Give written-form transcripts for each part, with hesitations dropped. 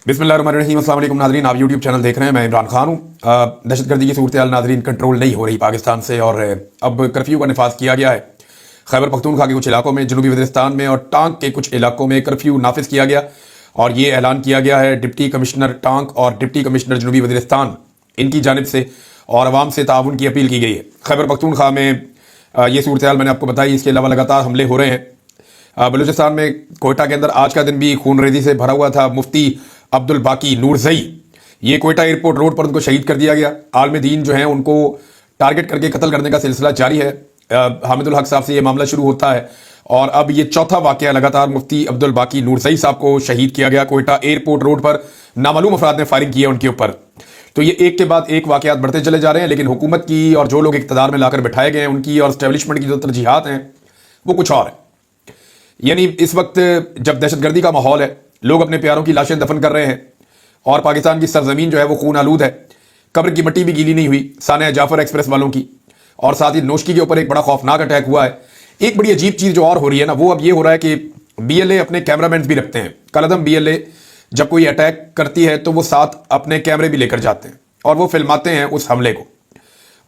बिस्मिल्लाहिर्रहमानिर्रहीम। अस्सलाम वालेकुम नाज़रीन, आप यूट्यूब चैनल देख रहे हैं। मैं इमरान खान हूँ। दहशतगर्दी की सूरत हाल नाज़रीन कंट्रोल नहीं हो रही पाकिस्तान से, और अब कर्फ्यू का नफाज किया गया है। खैबर पख्तूनख्वा के कुछ इलाकों में, जनूबी वज़ीरिस्तान में और टांक के कुछ इलाकों में कर्फ्यू नाफिज किया गया, और ये ऐलान किया गया है डिप्टी कमिश्नर टांक और डिप्टी कमिश्नर जनूबी वज़ीरिस्तान इनकी जानिब से, और आवाम से ताउन की अपील की गई है। खैबर पख्तूनख्वा में ये सूरत हाल मैंने आपको बताई। इसके अलावा लगातार हमले हो रहे हैं। बलूचिस्तान में कोयटा के अंदर आज का दिन भी खून रेजी से भरा हुआ था। मुफ्ती अब्दुल बाकी नूरज़ई, ये कोयटा एयरपोर्ट रोड पर उनको शहीद कर दिया गया। आलम दीन जो है उनको टारगेट करके कत्ल करने का सिलसिला जारी है। हामिदुल हक साहब से ये मामला शुरू होता है, और अब ये चौथा वाक़या लगातार मुफ्ती अब्दुल बाकी नूरज़ई साहब को शहीद किया गया। कोयटा एयरपोर्ट रोड पर नामालूम अफराद ने फायरिंग की है उनके ऊपर। तो ये एक के बाद एक वाक़यात बढ़ते चले जा रहे हैं, लेकिन हुकूमत की और जो लोग इक़्तिदार में लाकर बैठाए गए हैं उनकी और एस्टेब्लिशमेंट की जो तरजीहात हैं वो कुछ और है। यानी इस वक्त जब दहशतगर्दी का माहौल है, लोग अपने प्यारों की लाशें दफन कर रहे हैं, और पाकिस्तान की सरजमीन जो है वो खून आलूद है। कब्र की मिट्टी भी गीली नहीं हुई सानिया जाफर एक्सप्रेस वालों की, और साथ ही नोशकी के ऊपर एक बड़ा खौफनाक अटैक हुआ है। एक बड़ी अजीब चीज़ जो और हो रही है ना, वो अब ये हो रहा है कि BLA अपने कैमरामैन भी रखते हैं। कलअदम BLA जब कोई अटैक करती है तो वो साथ अपने कैमरे भी लेकर जाते हैं और वो फिल्माते हैं उस हमले को,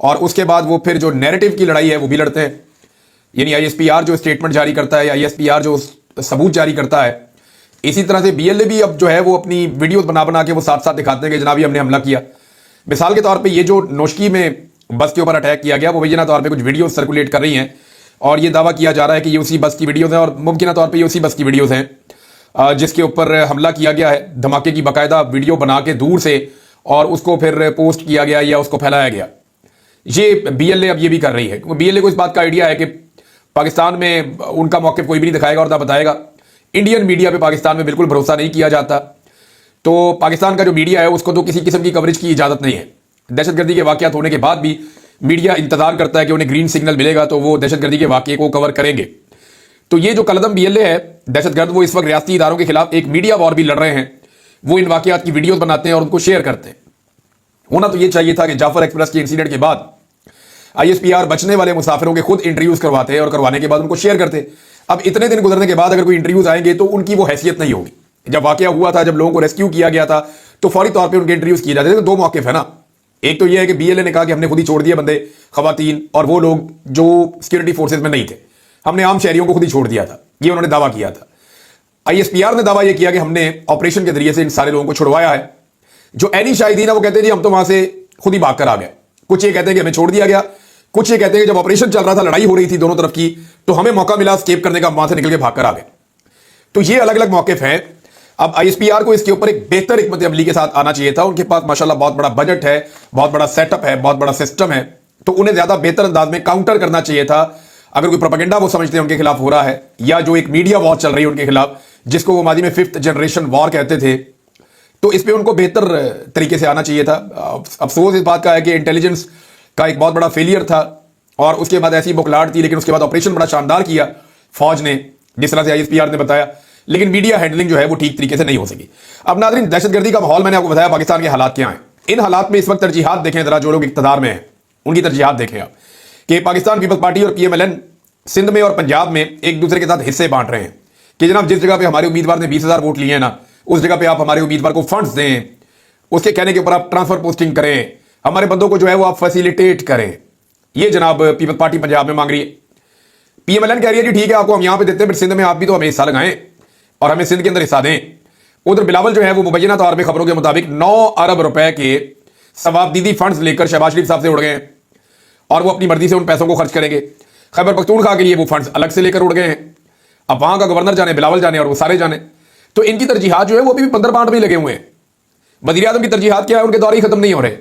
और उसके बाद वो फिर जो नैरेटिव की लड़ाई है वो भी लड़ते हैं। यानी ISPR जो स्टेटमेंट जारी करता है या ISPR जो सबूत जारी करता है, इसी तरह से BLA भी अब जो है वो अपनी वीडियो बना बना के वो साथ साथ दिखाते हैं कि जनाब ये हमने हमला किया। मिसाल के तौर पे ये जो नोशकी में बस के ऊपर अटैक किया गया, वो बेजना तौर पे कुछ वीडियो सर्कुलेट कर रही हैं, और ये दावा किया जा रहा है कि ये उसी बस की वीडियोज़ हैं, और मुमकिन तौर पर ये उसी बस की वीडियोज़ हैं जिसके ऊपर हमला किया गया है। धमाके की बाकायदा वीडियो बना के दूर से, और उसको फिर पोस्ट किया गया या उसको फैलाया गया। ये BLA अब ये भी कर रही है। BLA को इस बात का आइडिया है कि पाकिस्तान में उनका मौक़िफ़ कोई भी नहीं दिखाएगा और ना बताएगा। इंडियन मीडिया पे पाकिस्तान में बिल्कुल भरोसा नहीं किया जाता, तो पाकिस्तान का जो मीडिया है उसको तो किसी किस्म की कवरेज की इजाज़त नहीं है। दहशतगर्दी के वाक़यात होने के बाद भी मीडिया इंतजार करता है कि उन्हें ग्रीन सिग्नल मिलेगा तो वो दहशतगर्दी के वाक़ये को कवर करेंगे। तो ये जो कलअदम BLA है दहशतगर्द, वो इस वक्त रियासती इदारों के खिलाफ एक मीडिया वॉर भी लड़ रहे हैं। वो इन वाक़यात की वीडियोज़ बनाते हैं और उनको शेयर करते हैं। होना तो ये चाहिए था कि जाफर एक्सप्रेस के इंसिडेंट के बाद ISPR बचने वाले मुसाफिरों के खुद इंटरव्यूज़ करवाते और करवाने के बाद उनको शेयर करते। अब इतने दिन गुजरने के बाद अगर कोई इंटरव्यूज़ आएंगे तो उनकी वो हैसियत नहीं होगी। जब वाक़या हुआ था, जब लोगों को रेस्क्यू किया गया था, तो फौरी तौर पे उनके इंटरव्यूज़ किए जाते थे। तो दो मौक़िफ़ है ना, एक तो ये है कि BLA ने कहा कि हमने खुद ही छोड़ दिए बंदे, खवातीन और वो लोग जो सिक्योरिटी फोर्सेज में नहीं थे, हमने आम शहरियों को खुद ही छोड़ दिया था, ये उन्होंने दावा किया था। ISPR ने दावा यह किया कि हमने ऑपरेशन के जरिए से इन सारे लोगों को छुड़वाया है। जो एनी शाहिदीन है वो कहते हैं जी हम तो वहां से खुद ही भाग कर आ गए। कुछ ये कहते हैं कि हमें छोड़ दिया गया, कुछ ये कहते हैं कि जब ऑपरेशन चल रहा था, लड़ाई हो रही थी दोनों तरफ की, तो हमें मौका मिला स्केप करने का, वहां से निकल के भाग कर आ गए। तो ये अलग अलग मौक़िफ़ हैं। अब ISPR को इसके ऊपर एक बेहतर हिकमत अमली के साथ आना चाहिए था। उनके पास माशाल्लाह बहुत बड़ा बजट है, बहुत बड़ा सेटअप है, बहुत बड़ा सिस्टम है, तो उन्हें ज्यादा बेहतर अंदाज में काउंटर करना चाहिए था। अगर कोई प्रोपेगेंडा वो समझते हैं उनके खिलाफ हो रहा है, या जो एक मीडिया वॉर चल रही है उनके खिलाफ, जिसको वो मादी में 5th जनरेशन वॉर कहते थे, तो इस पर उनको बेहतर तरीके से आना चाहिए था। अफसोस इस बात का है कि इंटेलिजेंस का एक बहुत बड़ा फेलियर था, और उसके बाद ऐसी बुखलाहट थी, लेकिन उसके बाद ऑपरेशन बड़ा शानदार किया फौज ने, जिस तरह से ISPR ने बताया, लेकिन मीडिया हैंडलिंग जो है वो ठीक तरीके से नहीं हो सकी। अब नाज़रीन, दहशतगर्दी का माहौल मैंने आपको बताया, पाकिस्तान के हालात क्या हैं। इन हालात में इस वक्त तरजीहात देखें जरा, जो लोग इक़्तिदार में हैं उनकी तरजीहात देखें आप, कि पाकिस्तान पीपल्स पार्टी और PMLN सिंध में और पंजाब में एक दूसरे के साथ हिस्से बांट रहे हैं कि जनाब जिस जगह पे हमारे उम्मीदवार ने 20,000 वोट लिए हैं ना, उस जगह पे आप हमारे उम्मीदवार को फंड्स दें, उसके कहने के ऊपर आप ट्रांसफर पोस्टिंग करें, हमारे बंदों को जो है वो आप फैसिलिटेट करें। ये जनाब पीपल्स पार्टी पंजाब में मांग रही है। PMLN कह रही है जी ठीक है, आपको हम यहां पे देते हैं, फिर सिंध में आप भी तो हमें हिस्सा लगाएं और हमें सिंध के अंदर हिस्सा दें। उधर बिलावल जो है वो मुबैना तौर पर खबरों के मुताबिक 9 अरब रुपए के सवाबदीदी फंड्स लेकर शहबाज शरीफ साहब से उड़ गए हैं, और वो अपनी मर्जी से उन पैसों को खर्च करेंगे। खैबर पख्तूनख्वा के लिए वो फंड्स अलग से लेकर उड़ गए हैं। अब वहां का गवर्नर जाने, बिलावल जाने, और वो सारे जाने। तो इनकी तरजीहात जो है वो भी 15 पाउंड में लगे हुए हैं। वज़ीर आज़म की तरजीहात क्या है, उनके दौरे ही खत्म नहीं हो रहे।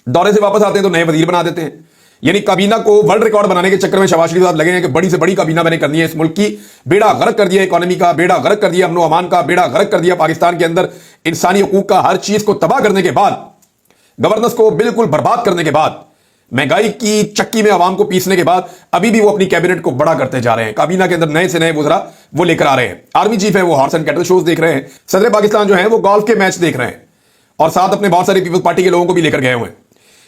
दौरे से वापस आते हैं तो नए वजीर बना देते हैं। यानी काबीना को वर्ल्ड रिकॉर्ड बनाने के चक्कर में शहबाज शरीफ साहब लगे हैं कि बड़ी से बड़ी काबीना मैंने करनी है इस मुल्क की। बेड़ा गर्क कर दिया इकोनॉमी का, बेड़ा गर्क कर दिया अमन अमान का, बेड़ा गर्क कर दिया पाकिस्तान के अंदर इंसानी हकूक का। हर चीज को तबाह करने के बाद, गवर्नेंस को बिल्कुल बर्बाद करने के बाद, महंगाई की चक्की में आवाम को पीसने के बाद, अभी भी वो अपनी कैबिनेट को बड़ा करते जा रहे हैं। काबीना के अंदर नए से नए वज़रा वो लेकर आ रहे हैं। आर्मी चीफ है वो हॉर्स एंड कैटल शोज देख रहे हैं। सदर पाकिस्तान जो है वो गोल्फ के मैच देख रहे हैं, और साथ अपने बहुत सारे पीपल्स पार्टी के लोगों को भी लेकर गए हुए हैं।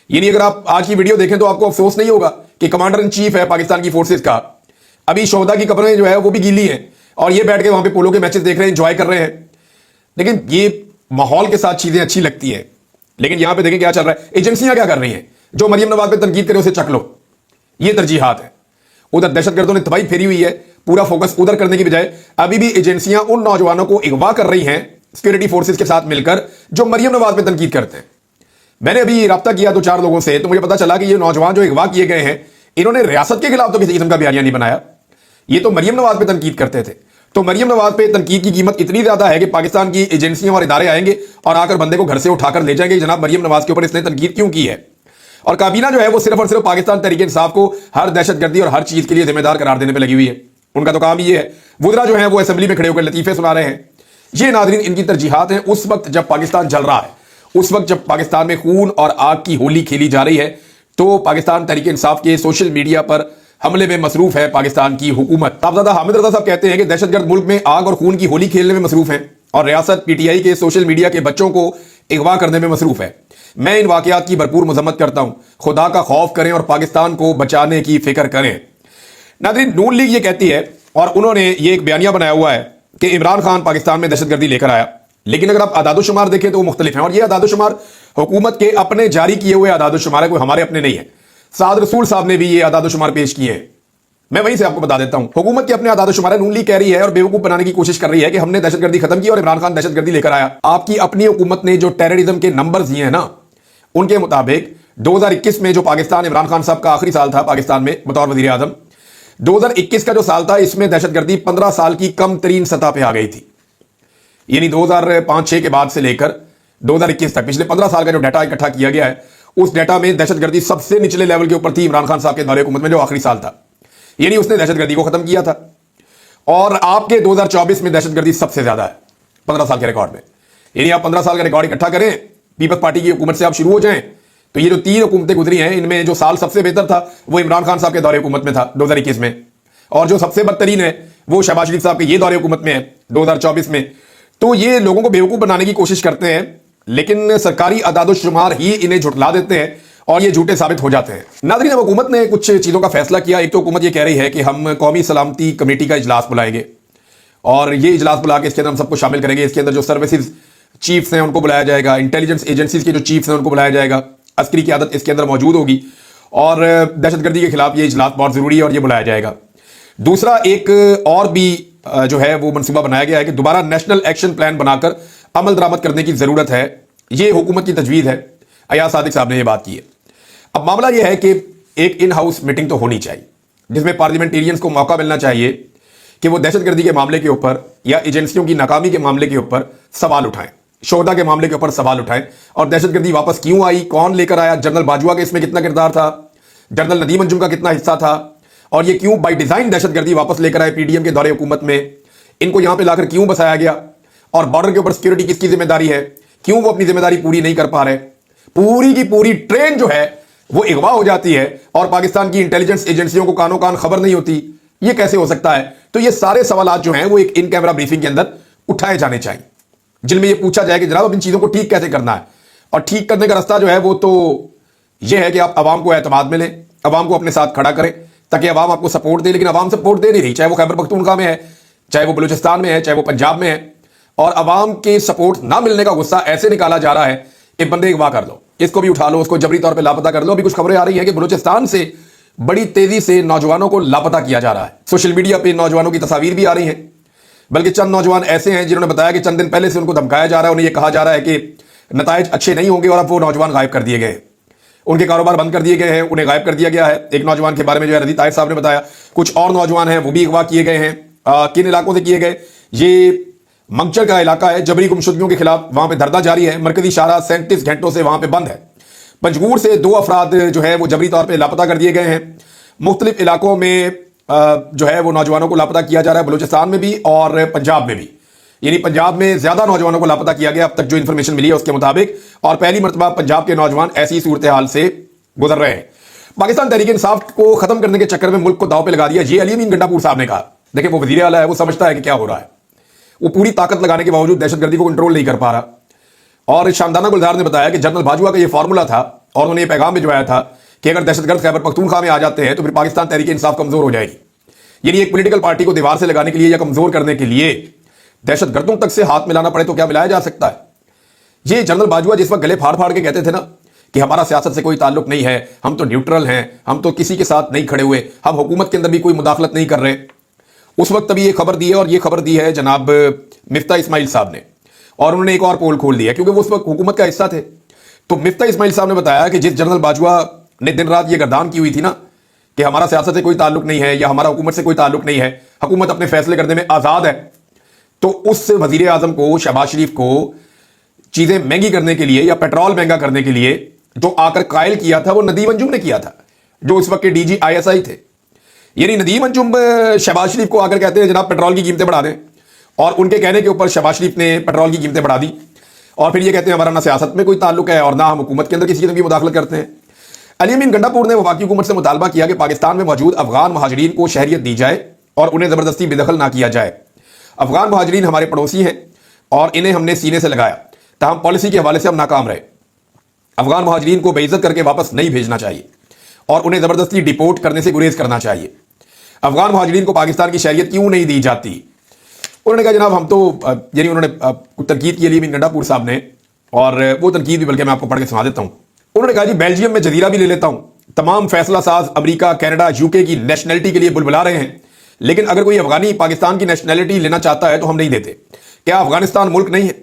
यानी अगर आप आज की वीडियो देखें तो आपको अफसोस नहीं होगा कि कमांडर इन चीफ है पाकिस्तान की फोर्सेज का, अभी शोहदा की कब्रें जो है वो भी गीली हैं, और ये बैठ के वहां पे पोलो के मैचेस देख रहे हैं, एंजॉय कर रहे हैं। लेकिन ये माहौल के साथ चीजें अच्छी लगती है, लेकिन यहां पे देखें क्या चल रहा है। एजेंसियां क्या कर रही हैं, जो मरियम नवाज पे तनकीद करे उसे चक लो, ये तरजीहात है। उधर दहशतगर्दों ने तबाही फेरी हुई है, पूरा फोकस उधर करने की बजाय अभी भी एजेंसियां उन नौजवानों को अगवा कर रही हैं सिक्योरिटी फोर्सेस के साथ मिलकर, जो मरियम नवाज पे तनकीद करते हैं। मैंने अभी राब्ता किया 2-4 लोगों से, तो मुझे पता चला कि ये नौजवान जो अगवा किए गए हैं, इन्होंने रियासत के खिलाफ तो किसी किस्म का बयानिया नहीं बनाया, ये तो मरियम नवाज पे तनकीद करते थे। तो मरियम नवाज पे तनकीद की कीमत इतनी ज्यादा है कि पाकिस्तान की एजेंसियां और इदारे आएंगे और आकर बंदे को घर से उठाकर ले जाएंगे, जनाब मरियम नवाज के ऊपर इसने तनकीद क्यों की है। और काबीना जो है वो सिर्फ और सिर्फ पाकिस्तान तहरीक इंसाफ को हर दहशतगर्दी और हर चीज के लिए जिम्मेदार करार देने पर लगी हुई है। उनका तो काम ये है। वुज़रा जो है वो असेंबली में खड़े होकर लतीफे सुना रहे हैं। ये नाज़रीन इनकी तरजीहात हैं उस वक्त जब पाकिस्तान जल रहा है, उस वक्त जब पाकिस्तान में खून और आग की होली खेली जा रही है, तो पाकिस्तान तहरीक इंसाफ के सोशल मीडिया पर हमले में मसरूफ है पाकिस्तान की हुकूमत। साहबजादा हामिद रजा साहब कहते हैं कि दहशतगर्द मुल्क में आग और खून की होली खेलने में मसरूफ है और रियासत पीटीआई के सोशल मीडिया के बच्चों को अगवा करने में मसरूफ है। मैं इन वाकयात की भरपूर मजम्मत करता हूं। खुदा का खौफ करें और पाकिस्तान को बचाने की फिक्र करें। नाज़रीन, नून लीग ये कहती है और उन्होंने ये एक बयानिया बनाया हुआ है कि इमरान खान पाकिस्तान में दहशतगर्दी लेकर आया, लेकिन अगर आप आदादोशुमार देखें तो वो मुख्तलिफ हैं और ये आदादोशुमार हुकूमत के अपने जारी किए हुए आदादोशुमार है, कोई हमारे अपने नहीं है। साद रसूल साहब ने भी ये आदादोशुमार पेश किए हैं। मैं वहीं से आपको बता देता हूं, हुकूमत के अपने आदादोशुमार है। नून लीग कह रही है और बेवकूफ बनाने की कोशिश कर रही है कि हमने दहशतगर्दी खत्म की और इमरान खान दहशतगर्दी लेकर आया। आपकी अपनी हुकूमत ने जो टेररिज्म के नंबर दिए हैं ना, उनके मुताबिक 2021 में जो पाकिस्तान इमरान खान साहब का आखिरी साल था पाकिस्तान में बतौर वजीर आजम, 2021 का जो साल था इसमें दहशतगर्दी 15 साल की कम तरीन सतह पे आ गई थी। यानी 2005-6 के बाद से लेकर 2021 तक पिछले 15 साल का जो डाटा इकट्ठा किया गया है, उस डाटा में दहशतगर्दी सबसे निचले लेवल के ऊपर थी इमरान खान साहब के दौरे हुकूमत में जो आखिरी साल था। यानी उसने दहशतगर्दी को खत्म किया था। और आपके 2024 में दहशतगर्दी सबसे ज्यादा है 15 साल के रिकॉर्ड में। यानी आप 15 साल का रिकॉर्ड इकट्ठा करें, पीपल्स पार्टी की हुकूमत से आप शुरू हो जाएं, तो ये जो 3 हुकूमतें गुजरी हैं, इनमें जो साल सबसे बेहतर था वो इमरान खान साहब के दौरे हुकूमत में था 2021 में, और जो सबसे बदतरीन है वो शहबाज शरीफ साहब के ये दौरे हुकूमत में है 2024 में। तो ये लोगों को बेवकूफ बनाने की कोशिश करते हैं, लेकिन सरकारी अदादोशुमार ही इन्हें झुठला देते हैं और ये झूठे साबित हो जाते हैं। नाज़रीन, अब हुकूमत ने कुछ चीज़ों का फैसला किया। एक तो हुकूमत ये कह रही है कि हम कौमी सलामती कमेटी का इजलास बुलाएंगे और ये इजलास बुला के इसके अंदर हम सबको शामिल करेंगे। इसके अंदर जो सर्विसेज चीफ्स हैं उनको बुलाया जाएगा, इंटेलिजेंस एजेंसीज के जो चीफ्स हैं उनको बुलाया जाएगा, अस्करी क़यादत इसके अंदर मौजूद होगी और दहशतगर्दी के खिलाफ ये इजलास बहुत ज़रूरी है और ये बुलाया जाएगा। दूसरा, एक और भी जो है वो मनसूबा बनाया गया है कि दोबारा नेशनल एक्शन प्लान बनाकर अमल दरामद करने की ज़रूरत है। ये हुकूमत की तजवीज़ है। अयाज सादिक साहब ने ये बात की है। अब मामला यह है कि एक इन हाउस मीटिंग तो होनी चाहिए जिसमें पार्लियामेंटेरियंस को मौका मिलना चाहिए कि वो दहशतगर्दी के मामले के ऊपर या एजेंसियों की नाकामी के मामले के ऊपर सवाल उठाएं, शोहदा के मामले के ऊपर सवाल उठाएं और दहशतगर्दी वापस क्यों आई, कौन लेकर आया, जनरल बाजवा का इसमें कितना किरदार था, जनरल नदीम अंजुम का कितना हिस्सा था और ये क्यों बाई डिजाइन दहशतगर्दी वापस लेकर आए पीडीएम के दौरे हुकूमत में, इनको यहां पर लाकर क्यों बसाया गया और बॉर्डर के ऊपर सिक्योरिटी किसकी जिम्मेदारी है, क्यों वो अपनी जिम्मेदारी पूरी नहीं कर पा रहे। पूरी की पूरी ट्रेन जो है वो अगवा हो जाती है और पाकिस्तान की इंटेलिजेंस एजेंसियों को कानो कान खबर नहीं होती। ये कैसे हो सकता है? तो ये सारे सवालात जो हैं वो एक इन कैमरा ब्रीफिंग के अंदर उठाए जाने चाहिए, जिनमें ये पूछा जाए कि जनाब अब इन चीजों को ठीक कैसे करना है। और ठीक करने का रास्ता जो है वो तो ये है कि आप आवाम को एतमाद में लें, आवाम को अपने साथ खड़ा करें ताकि आवाम आपको सपोर्ट दे। लेकिन आवाम सपोर्ट दे नहीं रही, चाहे वो खैबर पख्तूनख्वा में है, चाहे वो बलूचिस्तान में है, चाहे वो पंजाब में है। और आवाम के सपोर्ट ना मिलने का गुस्सा ऐसे निकाला जा रहा है कि बंदे अगवा कर लो, इसको भी उठा लो, उसको जबरी तौर पे लापता कर लो। अभी कुछ खबरें आ रही हैं कि बलूचिस्तान से बड़ी तेजी से नौजवानों को लापता किया जा रहा है। सोशल मीडिया पे नौजवानों की तस्वीर भी आ रही हैं, बल्कि चंद नौजवान ऐसे हैं जिन्होंने बताया कि चंद दिन पहले से उनको धमकाया जा रहा है, उन्हें यह कहा जा रहा है कि नताइज अच्छे नहीं होंगे और अब वो नौजवान गायब कर दिए गए, उनके कारोबार बंद कर दिए गए हैं, उन्हें गायब कर दिया गया है। एक नौजवान के बारे में जो है रजी ताहिर साहब ने बताया, कुछ और नौजवान हैं वो भी अगवा किए गए हैं। किन इलाकों से किए गए? ये मंगचर का इलाका है, जबरी गुमशुदगियों के खिलाफ वहां पे धरना जारी है। मरकजी शाहराह 37 घंटों से वहां पे बंद है। पंजगूर से 2 अफराद जो है वो जबरी तौर पे लापता कर दिए गए हैं। मुख्तलिफ इलाकों में जो है वो नौजवानों को लापता किया जा रहा है, बलूचिस्तान में भी और पंजाब में भी। यानी पंजाब में ज्यादा नौजवानों को लापता किया गया अब तक जो इन्फॉर्मेशन मिली है उसके मुताबिक, और पहली मरतबा पंजाब के नौजवान ऐसी सूरत हाल से गुजर रहे हैं। पाकिस्तान तहरीक इंसाफ को खत्म करने के चक्कर में मुल्क को दांव पे लगा दिया, ये अली अमीन गंडापुर साहब ने कहा। देखिए, वो वजीर आला है, वो समझता है कि क्या हो रहा है। वो पूरी ताकत लगाने के बावजूद दहशतगर्दी को कंट्रोल नहीं कर पा रहा। और शामदाना गुलजार ने बताया कि जनरल बाजवा का ये फार्मूला था और उन्होंने ये पैगाम भिजवाया था कि अगर दहशतगर्द खैबर पख्तूनख्वा में आ जाते हैं तो फिर पाकिस्तान तहरीक इंसाफ कमजोर हो जाएगी। यानी एक पॉलिटिकल पार्टी को दीवार से लगाने के लिए या कमजोर करने के लिए दहशतगर्दों तक से हाथ मिलाना पड़े तो क्या मिलाया जा सकता है? ये जनरल बाजवा जिस वक्त गले फाड़ फाड़ के कहते थे ना कि हमारा सियासत से कोई ताल्लुक नहीं है, हम तो न्यूट्रल हैं, हम तो किसी के साथ नहीं खड़े हुए, हम हुकूमत के अंदर भी कोई मुदाखलत नहीं कर रहे, उस वक्त अभी ये खबर दी है। और ये खबर दी है जनाब मिफ्ता इस्माइल साहब ने, और उन्होंने एक और पोल खोल दिया क्योंकि वो उस वक्त हुकूमत का हिस्सा थे। तो मिफ्ता इस्माइल साहब ने बताया कि जिस जनरल बाजवा ने दिन रात ये गर्दान की हुई थी ना कि हमारा सियासत से कोई ताल्लुक नहीं है या हमारा हुकूमत से कोई ताल्लुक नहीं है, हुकूमत अपने फैसले करने में आज़ाद है, तो उस वजीर आजम को, शहबाज शरीफ को चीजें महंगी करने के लिए या पेट्रोल महंगा करने के लिए जो आकर कायल किया था वो नदीम अंजुम ने किया था, जो उस वक्त के डीजी ISI थे। यानी नदीम अंजुम शहबाज शरीफ को आकर कहते हैं जनाब पेट्रोल की कीमतें बढ़ा दें, और उनके कहने के ऊपर शहबाज शरीफ ने पेट्रोल की कीमतें बढ़ा दी, और फिर ये कहते हैं हमारा ना सियासत में कोई ताल्लुक है और ना हम हुकूमत के अंदर किसी किस्म की मुदाखलत करते हैं। अली अमीन गंडापुर ने वफाकी हुकूमत से मुतालबा किया कि पाकिस्तान में मौजूद अफगान महाजरीन को शहरियत दी जाए और उन्हें ज़बरदस्ती बेदखल ना किया जाए। अफगान महाजरीन हमारे पड़ोसी हैं और इन्हें हमने सीने से लगाया, ताहम पॉलिसी के हवाले से हम नाकाम रहे। अफगान महाजरीन को बेइज्जत करके वापस नहीं भेजना चाहिए और उन्हें ज़बरदस्ती डिपोर्ट करने से गुरेज करना चाहिए। अफगान महाजरीन को पाकिस्तान की शहरियत क्यों नहीं दी जाती? उन्होंने कहा जनाब हम तो, यानी उन्होंने तनकीद की अली अमीन गंडापुर साहब ने, और वो तनकीद भी बल्कि मैं आपको पढ़ के सुना देता हूँ। उन्होंने कहा जी बेल्जियम में जजीरा भी ले लेता हूँ, तमाम फैसला साज अमेरिका, कनाडा, UK की नेशनलिटी के लिए बुलबुला रहे हैं, लेकिन अगर कोई अफगानी पाकिस्तान की नेशनलिटी लेना चाहता है तो हम नहीं देते। क्या अफगानिस्तान मुल्क नहीं है?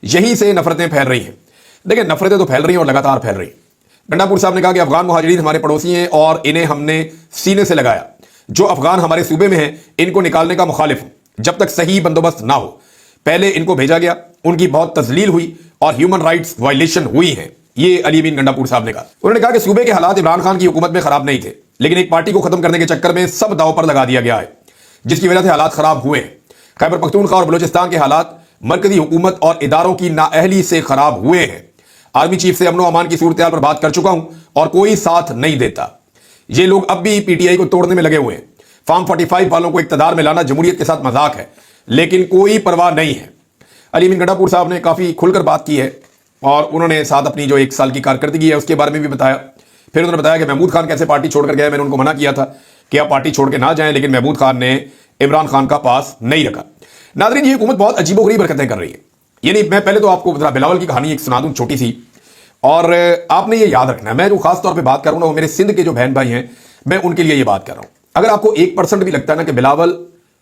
यहीं से नफरतें फैल रही हैं। देखिए नफरतें तो फैल रही हैं और लगातार फैल रही हैं। गंडापुर साहब ने कहा कि अफगान मुहाजिरीन हमारे पड़ोसी हैं और इन्हें हमने सीने से लगाया। जो अफगान हमारे सूबे में हैं इनको निकालने का मुखालिफ हूं, जब तक सही बंदोबस्त ना हो। पहले इनको भेजा गया, उनकी बहुत तजलील हुई और ह्यूमन राइट्स वायलेशन हुई है, ये अली अमीन गंडापुर साहब ने कहा। उन्होंने कहा कि सूबे के हालात इमरान खान की हुकूमत में खराब नहीं थे, लेकिन एक पार्टी को खत्म करने के चक्कर में सब दाव पर लगा दिया गया है, जिसकी वजह से हालात खराब हुए हैं। खैबर पख्तूनख्वा और बलोचिस्तान के हालात मरकजी हुकूमत और इदारों की नाअहली से खराब हुए हैं। आर्मी चीफ से अमन व अमान की सूरत पर बात कर चुका हूं और कोई साथ नहीं देता। ये लोग अब भी PTI को तोड़ने में लगे हुए हैं। फार्म 45 वालों को इक्तदार में लाना जमहूरियत के साथ मजाक है, लेकिन कोई परवाह नहीं है। अली अमीन गंडापुर साहब ने काफ़ी खुलकर बात की है और उन्होंने साथ अपनी जो 1 साल की कारकर्दगी है उसके बारे में भी बताया। फिर उन्होंने बताया कि महमूद खान कैसे पार्टी छोड़कर गए। मैंने उनको मना किया था कि आप पार्टी छोड़ के ना जाएं, लेकिन महमूद खान ने इमरान खान का पास नहीं रखा। नाज़रीन, ये हुकूमत बहुत अजीबोगरीब हरकतें कर रही है। यानी मैं पहले तो आपको जरा बिलावल की कहानी एक सुना दूं छोटी सी, और आपने ये याद रखना है, मैं जो खास तौर पे बात कर रहा हूं ना वो मेरे सिंध के जो बहन भाई हैं, मैं उनके लिए ये बात कर रहा हूं। अगर आपको 1% भी लगता है ना कि बिलावल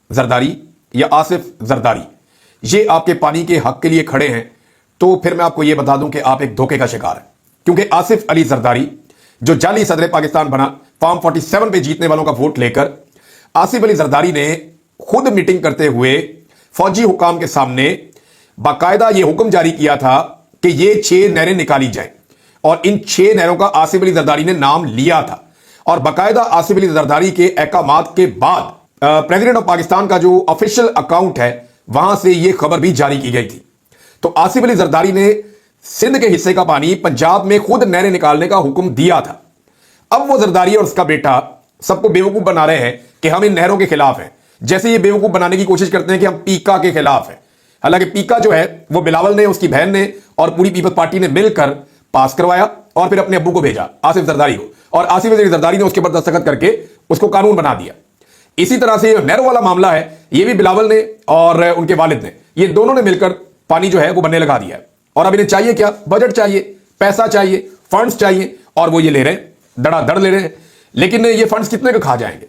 जरदारी या आसिफ जरदारी ये आपके पानी के हक के लिए खड़े हैं, तो फिर मैं आपको ये बता दूं कि आप एक धोखे का शिकार हैं। क्योंकि आसिफ अली जरदारी जो जाली सदर पाकिस्तान बना, फॉर्म 47 पे जीतने वालों का वोट लेकर, आसिफ अली जरदारी ने खुद मीटिंग करते हुए फौजी हुकाम के सामने बाकायदा ये हुक्म जारी किया था कि ये 6 नहरें निकाली जाएं, और इन 6 नहरों का आसिफ अली जरदारी ने नाम लिया था। और बाकायदा आसिफ अली जरदारी के अहकामात के बाद प्रेसिडेंट ऑफ पाकिस्तान का जो ऑफिशियल अकाउंट है वहां से यह खबर भी जारी की गई थी। तो आसिफ अली जरदारी ने सिंध के हिस्से का पानी पंजाब में खुद नहरें निकालने का हुक्म दिया था। अब वो जरदारी और उसका बेटा सबको बेवकूफ बना रहे हैं कि हम इन नहरों के खिलाफ हैं, जैसे ये बेवकूफ बनाने की कोशिश करते हैं कि हम पीका के खिलाफ हैं। हालांकि पीका जो है वो बिलावल ने, उसकी बहन ने और पूरी पीपल्स पार्टी ने मिलकर पास करवाया और फिर अपने अब्बू को भेजा, आसिफ जरदारी को, और आसिफ अली जरदारी ने उसके ऊपर दस्तखत करके उसको कानून बना दिया। इसी तरह से नहरों वाला मामला है, ये भी बिलावल ने और उनके वालिद ने, ये दोनों ने मिलकर पानी जो है वो बनने लगा दिया है। और अब इन्हें चाहिए क्या? बजट चाहिए, पैसा चाहिए, फंड्स चाहिए, और वो ये ले रहे हैं, धड़ाधड़ ले रहे हैं। लेकिन ये फंड्स कितने का खा जाएंगे,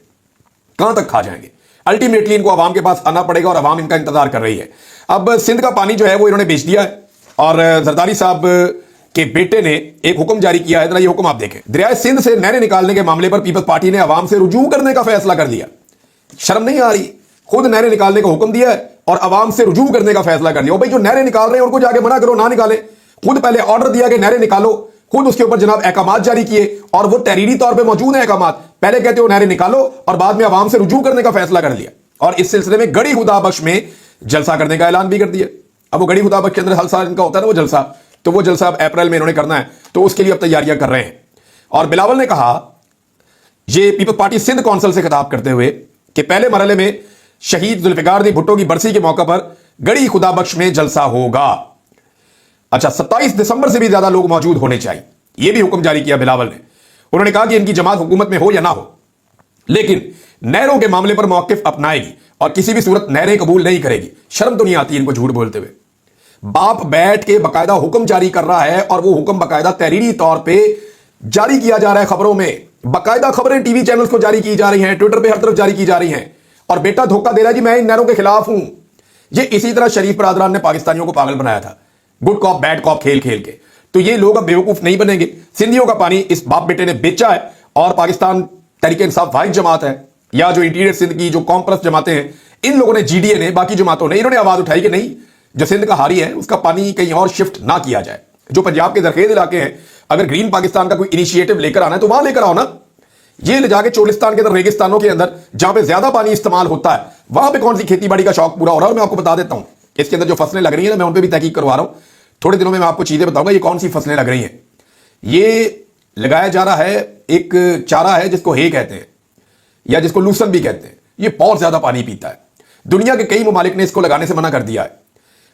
कहां तक खा जाएंगे? अल्टीमेटली इनको अवाम के पास आना पड़ेगा और अवाम इनका इंतजार कर रही है। अब सिंध का पानी जो है वो इन्होंने बेच दिया है, और जरदारी साहब के बेटे ने एक हुक्म जारी किया है। ये हुक्म आप देखें, दरियाए सिंध से नहरें निकालने के मामले पर पीपल्स पार्टी ने अवाम से रुजू करने का फैसला कर दिया। शर्म नहीं आ रही? खुद नहरें निकालने का हुक्म दिया है और अवाम से रुजू करने का फैसला कर दिया। भाई जो नहरें निकाल रहे हैं उनको जाके मना करो, ना निकाले। खुद पहले ऑर्डर दिया कि नहरें निकालो, खुद उसके ऊपर जनाब अहकामात जारी किए, और वो तहरीरी तौर पर मौजूद है अहकामात। पहले कहते हो नहरें निकालो और बाद में अवाम से रुजू करने का फैसला कर लिया, और इस सिलसिले में गड़ी खुदा बख्श में जलसा करने का ऐलान भी कर दिया। अब वो गड़ी खुदा बख्श के अंदर हर साल इनका होता है ना वो जलसा, तो वो जलसा अब अप्रैल में इन्होंने करना है, तो उसके लिए अब तैयारियां कर रहे हैं। और बिलावल ने कहा, ये पीपल्स पार्टी सिंध कौंसिल से खिताब करते हुए, कि पहले मरहले में शहीद जुल्फिकार अली भुट्टो की बरसी के मौके पर गड़ी खुदा बख्श में जलसा होगा। अच्छा, 27 दिसंबर से भी ज्यादा लोग मौजूद होने चाहिए, यह भी हुक्म जारी किया बिलावल ने। उन्होंने कहा कि इनकी जमात हुकूमत में हो या ना हो, लेकिन नहरों के मामले पर मौकिफ अपनाएगी और किसी भी सूरत नहरें कबूल नहीं करेगी। शर्म तो नहीं आती इनको झूठ बोलते हुए? बाप बैठ के बाकायदा हुक्म जारी कर रहा है और वो हुक्म बाकायदा तहरीरी तौर पे जारी किया जा रहा है। खबरों में बाकायदा खबरें टीवी चैनल्स को जारी की जा रही हैं, ट्विटर पे हर तरफ जारी की जा रही हैं, और बेटा धोखा दे रहा है जी मैं इन नहरों के खिलाफ हूं। ये इसी तरह शरीफ बरादरान ने पाकिस्तानियों को पागल बनाया था, गुड कॉप बैड कॉप खेल खेल के। तो ये लोग अब बेवकूफ नहीं बनेंगे। सिंधियों का पानी इस बाप बेटे ने बेचा है, और पाकिस्तान तहरीके इंसाफ वाहिद जमात है या जो इंटीरियर सिंध की जो कॉम्प्रस जमातें हैं, इन लोगों ने, जीडीए ने, बाकी जमातों ने, इन्होंने आवाज उठाई कि नहीं, जो सिंध का हारी है उसका पानी कहीं और शिफ्ट ना किया जाए। जो पंजाब के जरखेज इलाके हैं, अगर ग्रीन पाकिस्तान का कोई इनिशिएटिव लेकर आना है तो वहां लेकर आओ ना। ये ले जाके चोलिस्तान के अंदर, रेगिस्तानों के अंदर जहां पे ज्यादा पानी इस्तेमाल होता है, वहां पे कौन सी खेती बाड़ी का शौक पूरा हो रहा है, मैं आपको बता देता हूं। इसके अंदर जो फसलें लग रही हैं ना, मैं उन पर भी तहकीक करवा रहा हूं। थोड़े दिनों में मैं आपको चीजें बताऊंगा ये कौन सी फसलें लग रही हैं। ये लगाया जा रहा है एक चारा है जिसको हे कहते हैं या जिसको लूसन भी कहते हैं। ये बहुत ज्यादा पानी पीता है। दुनिया के कई ममालिक ने इसको लगाने से मना कर दिया है।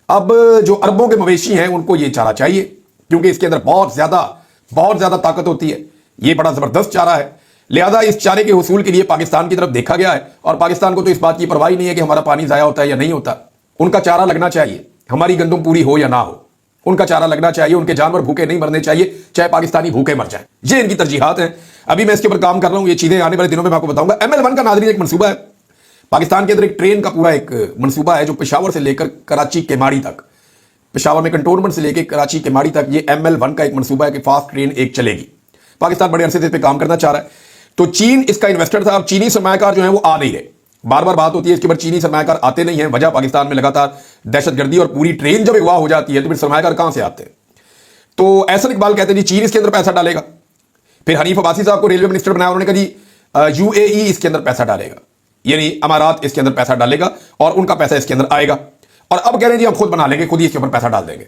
अब जो अरबों के मवेशी हैं उनको ये चारा चाहिए, क्योंकि इसके अंदर बहुत ज्यादा ताकत होती है। ये बड़ा जबरदस्त चारा है, लिहाजा इस चारे के हुसूल के लिए पाकिस्तान की तरफ देखा गया है। और पाकिस्तान को तो इस बात की परवाह नहीं है कि हमारा पानी जाया होता है या नहीं होता। उनका चारा लगना चाहिए, हमारी गंदम पूरी हो या ना हो, उनका चारा लगना चाहिए। उनके जानवर भूखे नहीं मरने चाहिए, चाहे पाकिस्तानी भूखे मर जाए। ये इनकी तरजीहात हैं। अभी मैं इसके ऊपर काम कर रहा हूं, ये चीजें आने वाले दिनों में मैं आपको बताऊंगा। ML1 का नाज़रीन एक मनसूबा है। पाकिस्तान के अंदर एक ट्रेन का पूरा एक मनसूबा है जो पेशावर से लेकर कराची केमाड़ी तक, पेशावर में कंटोनमेंट से लेकर कराची केमाड़ी तक, ये ML1 का एक मनसूबा है कि फास्ट ट्रेन एक चलेगी। पाकिस्तान बड़े अरसे से इस पर काम करना चाह रहा है। तो चीन इसका इन्वेस्टर था। अब चीनी सरमायाकार जो है वो आ नहीं रहे। बार बार बात होती है इसके ऊपर, चीनी सरमायाकार आते नहीं है। वजह पाकिस्तान में लगातार दहशतगर्दी, और पूरी ट्रेन जब अगवा हो जाती है तो फिर सरमायाकार कहां से आते हैं। तो एहसन इकबाल कहते हैं जी चीन इसके अंदर पैसा डालेगा। फिर हनीफ अब्बासी साहब को रेलवे मिनिस्टर बनाया, उन्होंने कहा जी UAE इसके अंदर पैसा डालेगा, यानी अमारात इसके अंदर पैसा डालेगा और उनका पैसा इसके अंदर आएगा। और अब कह रहे हैं जी हम खुद बना लेंगे, खुद ही इसके ऊपर पैसा डाल देंगे।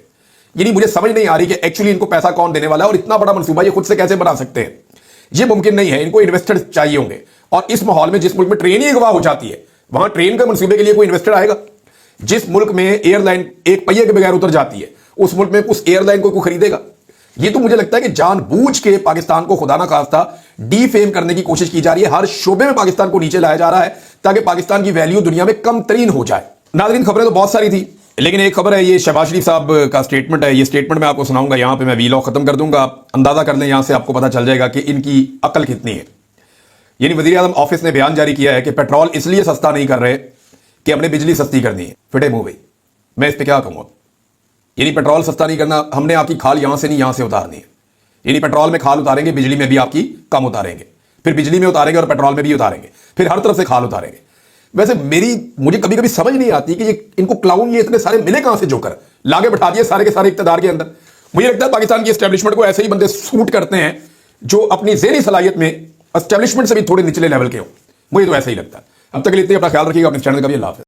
यानी मुझे समझ नहीं आ रही कि एक्चुअली इनको पैसा कौन देने वाला है, और इतना बड़ा मनसूबा ये खुद से कैसे बना सकते हैं। ये मुमकिन नहीं है, इनको इन्वेस्टर्स चाहिए होंगे। और इस माहौल में, जिस मुल्क में ट्रेन ही अगवा हो जाती है, वहां ट्रेन के मनसूबे के लिए कोई इन्वेस्टर आएगा? जिस मुल्क में एयरलाइन एक पहिए के बगैर उतर जाती है, उस मुल्क में उस एयरलाइन को कोई खरीदेगा? ये तो मुझे लगता है कि जानबूझ के पाकिस्तान को खुदा ना खास्ता डीफेम करने की कोशिश की जा रही है। हर शोबे में पाकिस्तान को नीचे लाया जा रहा है ताकि पाकिस्तान की वैल्यू दुनिया में कम तरीन हो जाए। नाज़रीन, खबरें तो बहुत सारी थी, लेकिन एक खबर है, ये शहबाज शरीफ साहब का स्टेटमेंट है। ये स्टेटमेंट मैं आपको सुनाऊंगा, यहां पे मैं वीलॉग खत्म कर दूंगा। अंदाजा कर लें, यहां से आपको पता चल जाएगा कि इनकी अकल कितनी है। यानी वजीर आज़म ऑफिस ने बयान जारी किया है कि पेट्रोल इसलिए सस्ता नहीं कर रहे कि हमने बिजली सस्ती करनी है। फिटे मुंह भाई, मैं इस पर क्या कहूँगा। यानी पेट्रोल सस्ता नहीं करना, हमने आपकी खाल यहां से नहीं यहां से उतारनी है। यानी पेट्रोल में खाल उतारेंगे, बिजली में भी आपकी कम उतारेंगे, फिर बिजली में उतारेंगे और पेट्रोल में भी उतारेंगे, फिर हर तरफ से खाल उतारेंगे। वैसे मुझे कभी कभी समझ नहीं आती कि ये इनको क्लाउन ये इतने सारे मिले कहां से, जोकर लागे बैठा दिए सारे के सारे इक्तदार के अंदर। मुझे लगता है पाकिस्तान की एस्टेब्लिशमेंट को ऐसे ही बंदे सूट करते हैं जो अपनी ज़हनी सलाहियत में एस्टेब्लिशमेंट से भी थोड़े निचले लेवल के हो। मुझे तो ऐसा ही लगता है। अब तक के लिए इतना अपना ख्याल रखिएगा, अपने चैनल का भी। अल्लाह हाफ़िज़।